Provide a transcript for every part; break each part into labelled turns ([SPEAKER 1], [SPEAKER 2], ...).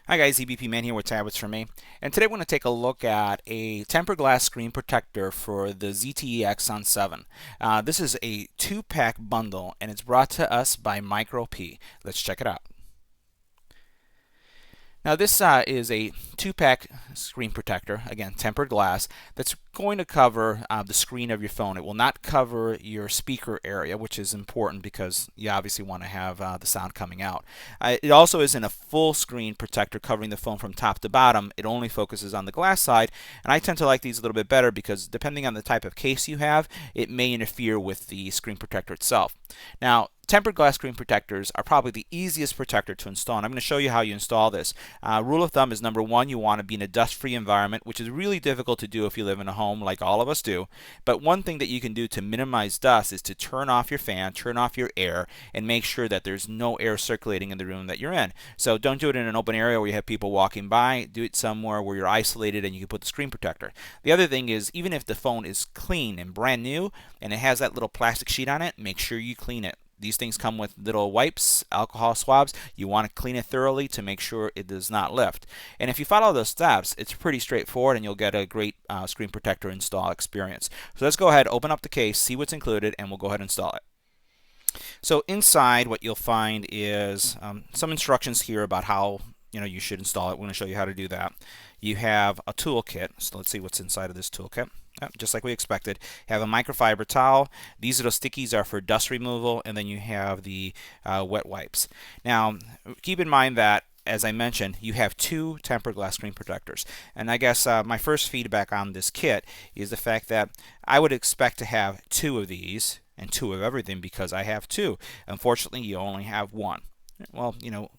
[SPEAKER 1] Hi guys, EBPMAN here with tablets for me, and today we're going to take a look at a tempered glass screen protector for the ZTE Axon 7. This is a 2-pack bundle and it's brought to us by MicroP. Let's check it out. Now this is a 2-pack screen protector, again tempered glass, that's going to cover the screen of your phone. It will not cover your speaker area, which is important because you obviously want to have the sound coming out. It also isn't a full screen protector covering the phone from top to bottom. It only focuses on the glass side, and I tend to like these a little bit better because depending on the type of case you have, it may interfere with the screen protector itself. Now, tempered glass screen protectors are probably the easiest protector to install, and I'm going to show you how you install this. Rule of thumb is number one, you want to be in a dust-free environment, which is really difficult to do if you live in a home like all of us do. But one thing that you can do to minimize dust is to turn off your fan, turn off your air, and make sure that there's no air circulating in the room that you're in. So don't do it in an open area where you have people walking by. Do it somewhere where you're isolated and you can put the screen protector. The other thing is, even if the phone is clean and brand new and it has that little plastic sheet on it, make sure you clean it. These things come with little wipes, alcohol swabs. You want to clean it thoroughly to make sure it does not lift. And if you follow those steps, it's pretty straightforward and you'll get a great screen protector install experience. So let's go ahead, open up the case, see what's included, and we'll go ahead and install it. So inside, what you'll find is some instructions here about how you should install it. We're going to show you how to do that. You have a toolkit. So let's see what's inside of this toolkit. Just like we expected. You have a microfiber towel. These little stickies are for dust removal, and then you have the wet wipes. Now, keep in mind that, as I mentioned, you have 2 tempered glass screen protectors. And I guess my first feedback on this kit is the fact that I would expect to have 2 of these and 2 of everything because I have 2. Unfortunately, you only have 1. Well,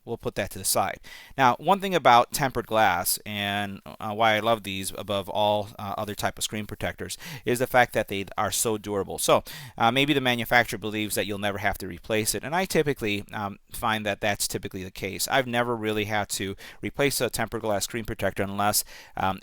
[SPEAKER 1] we'll put that to the side. Now, one thing about tempered glass and why I love these above all other type of screen protectors is the fact that they are so durable. So maybe the manufacturer believes that you'll never have to replace it, and I typically find that that's typically the case. I've never really had to replace a tempered glass screen protector unless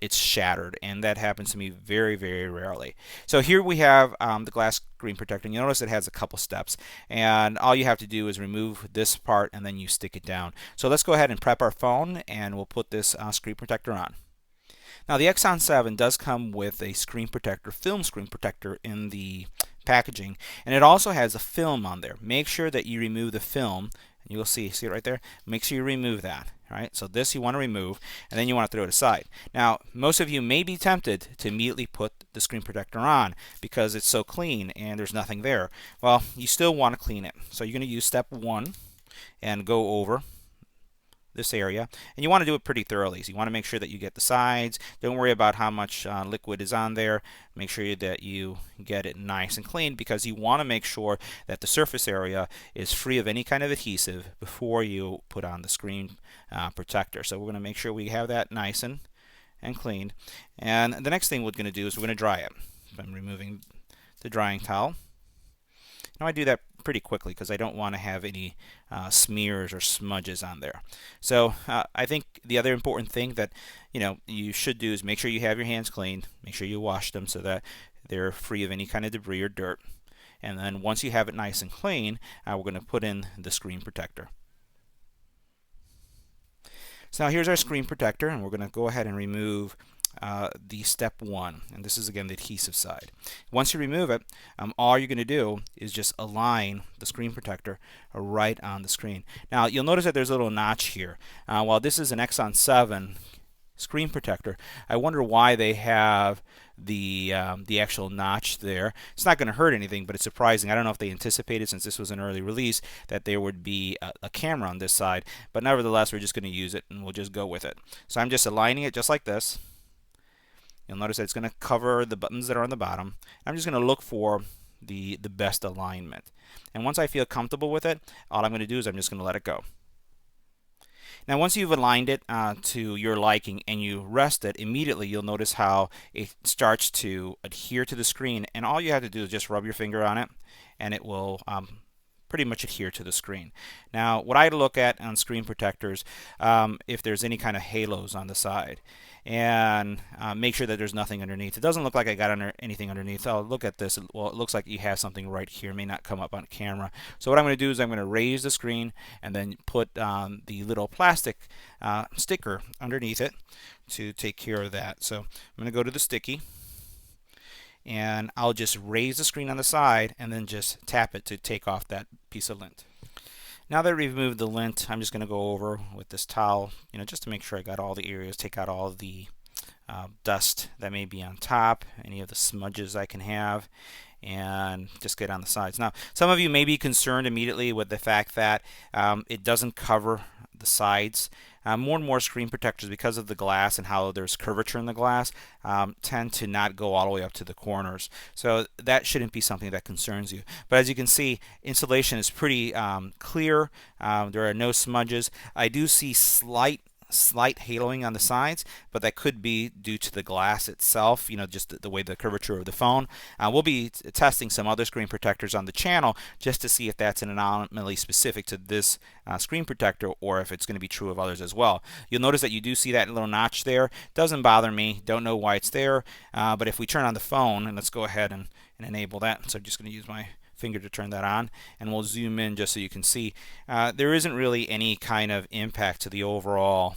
[SPEAKER 1] it's shattered, and that happens to me very, very rarely. So here we have the glass screen protector, and you notice it has a couple steps, and all you have to do is remove this part and then you stick it down. So let's go ahead and prep our phone and we'll put this screen protector on. Now the Axon 7 does come with a screen protector, film screen protector in the packaging, and it also has a film on there. Make sure that you remove the film. You will see it right there. Make sure you remove that. All right, so this you want to remove, and then you want to throw it aside. Now, most of you may be tempted to immediately put the screen protector on because it's so clean and there's nothing there. Well, you still want to clean it. So you're going to use step 1 and go over this area, and you want to do it pretty thoroughly. So you want to make sure that you get the sides. Don't worry about how much liquid is on there. Make sure that you get it nice and clean because you want to make sure that the surface area is free of any kind of adhesive before you put on the screen protector. So we're going to make sure we have that nice and clean. And the next thing we're going to do is we're going to dry it. I'm removing the drying towel. Now I do that pretty quickly because I don't want to have any smears or smudges on there. So I think the other important thing that you should do is make sure you have your hands clean. Make sure you wash them so that they're free of any kind of debris or dirt. And then once you have it nice and clean, we're going to put in the screen protector. So now here's our screen protector, and we're going to go ahead and remove the step 1, and this is again the adhesive side. Once you remove it, all you're going to do is just align the screen protector right on the screen. Now you'll notice that there's a little notch here. While this is an Axon 7 screen protector, I wonder why they have the actual notch there. It's not going to hurt anything, but it's surprising. I don't know if they anticipated, since this was an early release, that there would be a camera on this side, but nevertheless we're just going to use it and we'll just go with it. So I'm just aligning it just like this. You'll notice that it's going to cover the buttons that are on the bottom. I'm just going to look for the best alignment. And once I feel comfortable with it, all I'm going to do is I'm just going to let it go. Now once you've aligned it to your liking and you rest it, immediately you'll notice how it starts to adhere to the screen, and all you have to do is just rub your finger on it and it will pretty much adhere to the screen. Now, what I look at on screen protectors, if there's any kind of halos on the side, and make sure that there's nothing underneath. It doesn't look like I got anything underneath. I'll look at this. Well, it looks like you have something right here. It may not come up on camera. So what I'm going to do is I'm going to raise the screen and then put the little plastic sticker underneath it to take care of that. So I'm going to go to the sticky, and I'll just raise the screen on the side and then just tap it to take off that piece of lint. Now that we've removed the lint, I'm just going to go over with this towel, just to make sure I got all the areas, take out all the dust that may be on top, any of the smudges I can have, and just get on the sides. Now, some of you may be concerned immediately with the fact that it doesn't cover the sides. More and more screen protectors, because of the glass and how there's curvature in the glass, tend to not go all the way up to the corners. So that shouldn't be something that concerns you. But as you can see, installation is pretty clear. There are no smudges. I do see slight haloing on the sides, but that could be due to the glass itself, just the way the curvature of the phone. We'll be testing some other screen protectors on the channel just to see if that's an anomaly specific to this screen protector, or if it's going to be true of others as well. You'll notice that you do see that little notch there. Doesn't bother me. Don't know why it's there. But if we turn on the phone, and let's go ahead and enable that. So I'm just going to use my finger to turn that on, and we'll zoom in just so you can see there isn't really any kind of impact to the overall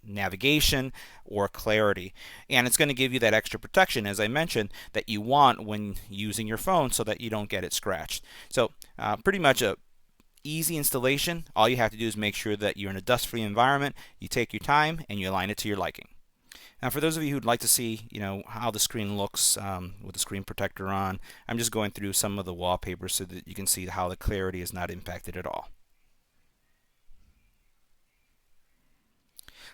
[SPEAKER 1] navigation or clarity, and it's going to give you that extra protection, as I mentioned, that you want when using your phone so that you don't get it scratched. So pretty much a easy installation. All you have to do is make sure that you're in a dust-free environment, you take your time, and you align it to your liking. Now, for those of you who'd like to see, how the screen looks with the screen protector on, I'm just going through some of the wallpapers so that you can see how the clarity is not impacted at all.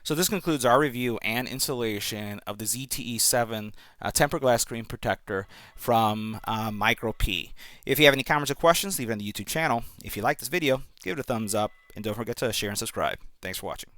[SPEAKER 1] So this concludes our review and installation of the ZTE 7 tempered glass screen protector from MicroP. If you have any comments or questions, leave it on the YouTube channel. If you like this video, give it a thumbs up, and don't forget to share and subscribe. Thanks for watching.